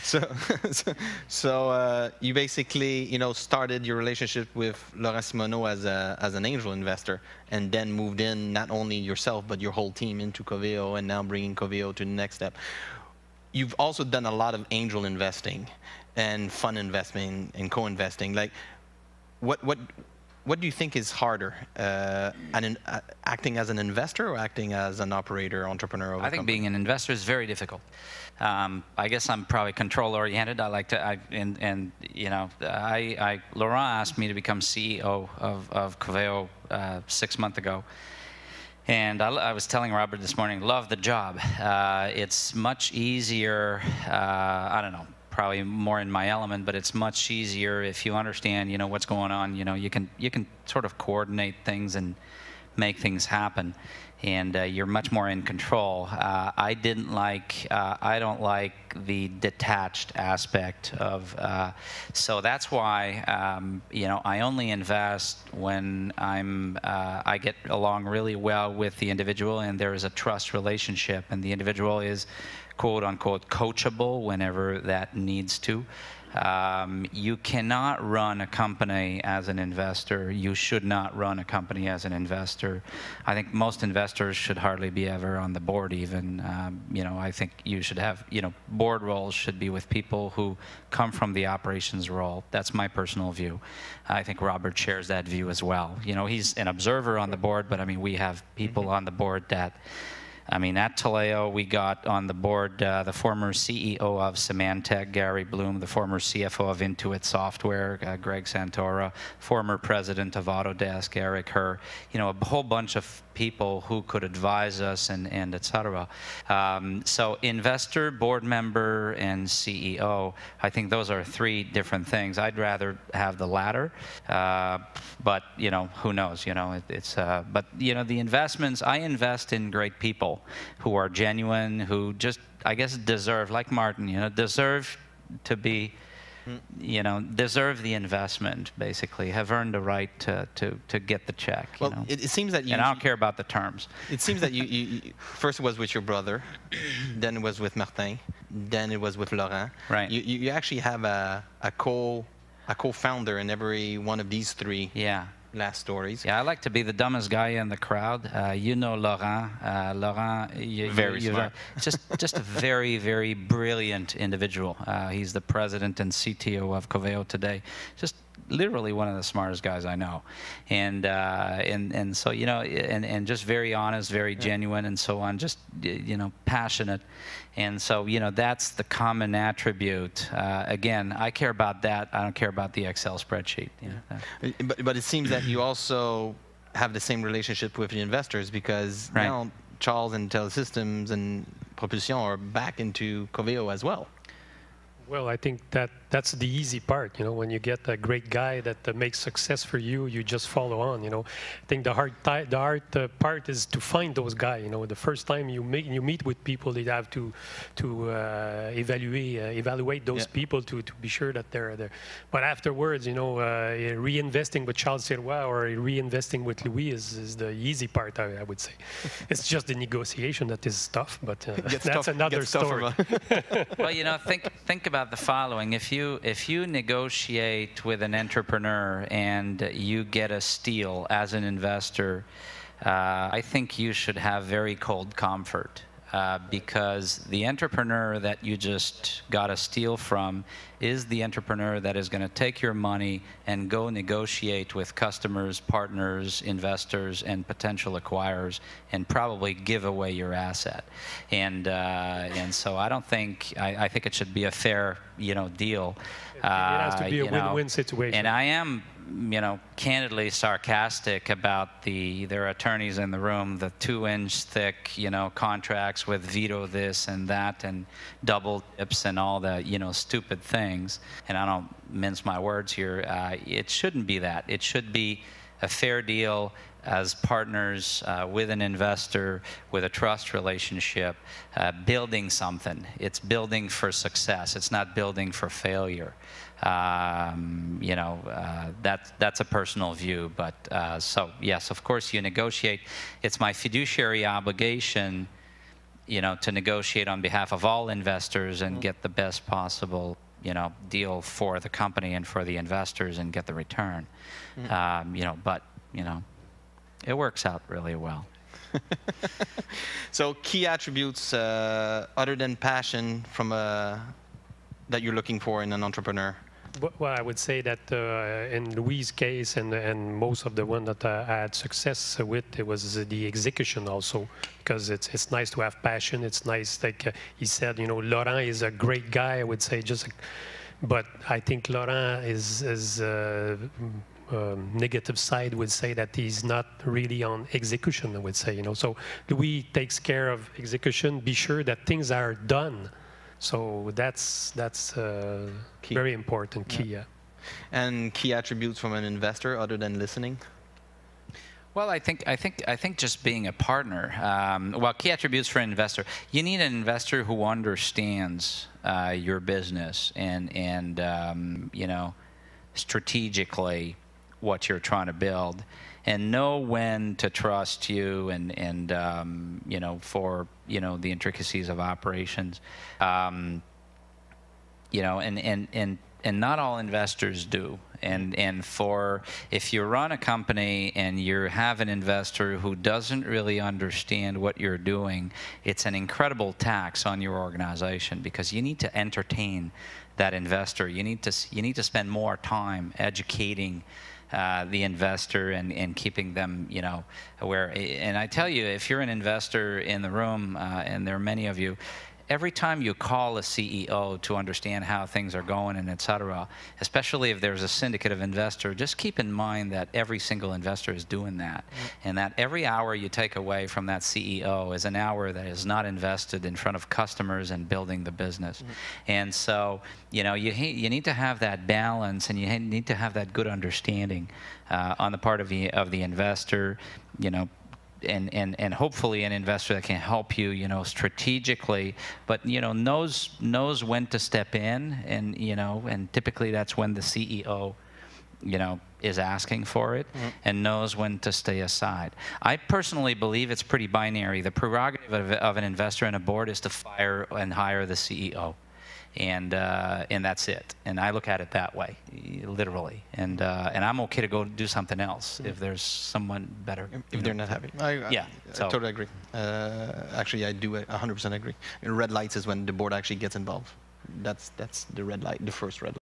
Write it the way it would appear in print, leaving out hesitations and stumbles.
so, you basically, started your relationship with Laurent Simoneau as an angel investor, and then moved in not only yourself but your whole team into Coveo, and now bringing Coveo to the next step. You've also done a lot of angel investing and fund investing and co-investing. Like, what do you think is harder, acting as an investor or acting as an operator, entrepreneur of a I think company? being an investor is very difficult. I guess I'm probably control-oriented. I like to, Laurent asked me to become CEO of Coveo 6 months ago. And I was telling Robert this morning, love the job. It's much easier, I don't know, probably more in my element, but it's much easier if you understand, what's going on. You can sort of coordinate things and make things happen, and you're much more in control. I don't like the detached aspect of, so that's why, I only invest when I get along really well with the individual and there is a trust relationship, and the individual is quote-unquote coachable whenever that needs to. You cannot run a company as an investor. You should not run a company as an investor. I think most investors should hardly be ever on the board even. I think you should have, board roles should be with people who come from the operations role. That's my personal view. I think Robert shares that view as well. He's an observer on the board, but I mean, we have people on the board that, at Taleo, we got on the board the former CEO of Symantec, Gary Bloom, the former CFO of Intuit Software, Greg Santora, former president of Autodesk, Eric Herr, a whole bunch of people who could advise us and et cetera. So investor, board member, and CEO, I think those are three different things. I'd rather have the latter, but who knows? But the investments, I invest in great people who are genuine, who just, I guess, deserve, like Martin, deserve to be, deserve the investment, basically, have earned the right to get the check. Well, it seems that you... And I don't care about the terms. It seems that you first it was with your brother, then it was with Martin, then it was with Laurent. Right. You actually have a co-founder in every one of these three. Yeah. Last stories. Yeah, I like to be the dumbest guy in the crowd. Laurent. Laurent, very smart. Just a very, very brilliant individual. He's the president and CTO of Coveo today. Just literally one of the smartest guys I know, and so and just very honest, very genuine, and so on. Just passionate, and so that's the common attribute. Again, I care about that. I don't care about the Excel spreadsheet. But it seems that you also have the same relationship with the investors, because now Charles and Telesystems and Propulsion are back into Coveo as well. Well, I think that's the easy part. When you get a great guy that makes success for you, you just follow on. I think the hard part is to find those guys. The first time you meet with people, they have to evaluate those people to be sure that they're there. But afterwards, reinvesting with Charles Sirois or reinvesting with Louis is the easy part. I would say it's just the negotiation that is tough, but that's another story. Well, think about the following. If you negotiate with an entrepreneur and you get a steal as an investor, I think you should have very cold comfort, because the entrepreneur that you just got a steal from is the entrepreneur that is going to take your money and go negotiate with customers, partners, investors, and potential acquirers, and probably give away your asset. And so I don't think, I think it should be a fair, deal. It has to be a win-win situation. And I am, candidly sarcastic about there are attorneys in the room, the 2-inch thick, contracts with veto this and that and double dips and all the, stupid things. And I don't mince my words here. It shouldn't be that. It should be a fair deal as partners with an investor, with a trust relationship, building something. It's building for success. It's not building for failure. That's a personal view. But so yes, of course you negotiate. It's my fiduciary obligation you know, to negotiate on behalf of all investors and get the best possible, you know, deal for the company and for the investors and get the return. You know, but, you know, it works out really well. So key attributes other than passion from that you're looking for in an entrepreneur? Well, I would say that in Louis' case and most of the one that I had success with, it was the execution also, because it's nice to have passion. It's nice, like he said, you know, Laurent is a great guy, I would say, but I think Laurent is negative side would say that he's not really on execution, I would say, you know. So Louis takes care of execution, be sure that things are done. So that's very important, key. Yeah. And key attributes from an investor other than listening? Well, I think just being a partner. Well, key attributes for an investor. You need an investor who understands your business and you know, strategically what you're trying to build, and know when to trust you and you know, for, you know, the intricacies of operations. You know, and not all investors do. And for, if you run a company and you have an investor who doesn't really understand what you're doing, it's an incredible tax on your organization, because you need to entertain that investor. You need to spend more time educating the investor and keeping them, you know, aware. And I tell you, if you're an investor in the room, and there are many of you, every time you call a CEO to understand how things are going and et cetera, especially if there's a syndicate of investors, just keep in mind that every single investor is doing that. And that every hour you take away from that CEO is an hour that is not invested in front of customers and building the business. And so, you know, you need to have that balance, and you need to have that good understanding on the part of the investor, you know, and hopefully an investor that can help you, you know, strategically, but, you know, knows when to step in, and, you know, and typically that's when the CEO, you know, is asking for it, and knows when to stay aside. I personally believe it's pretty binary. The prerogative of an investor and a board is to fire and hire the CEO. And that's it. And I look at it that way, literally. And I'm okay to go do something else if there's someone better. If they're not happy. I totally agree. Actually, I do 100% agree. Red lights is when the board actually gets involved. That's the red light, the first red light.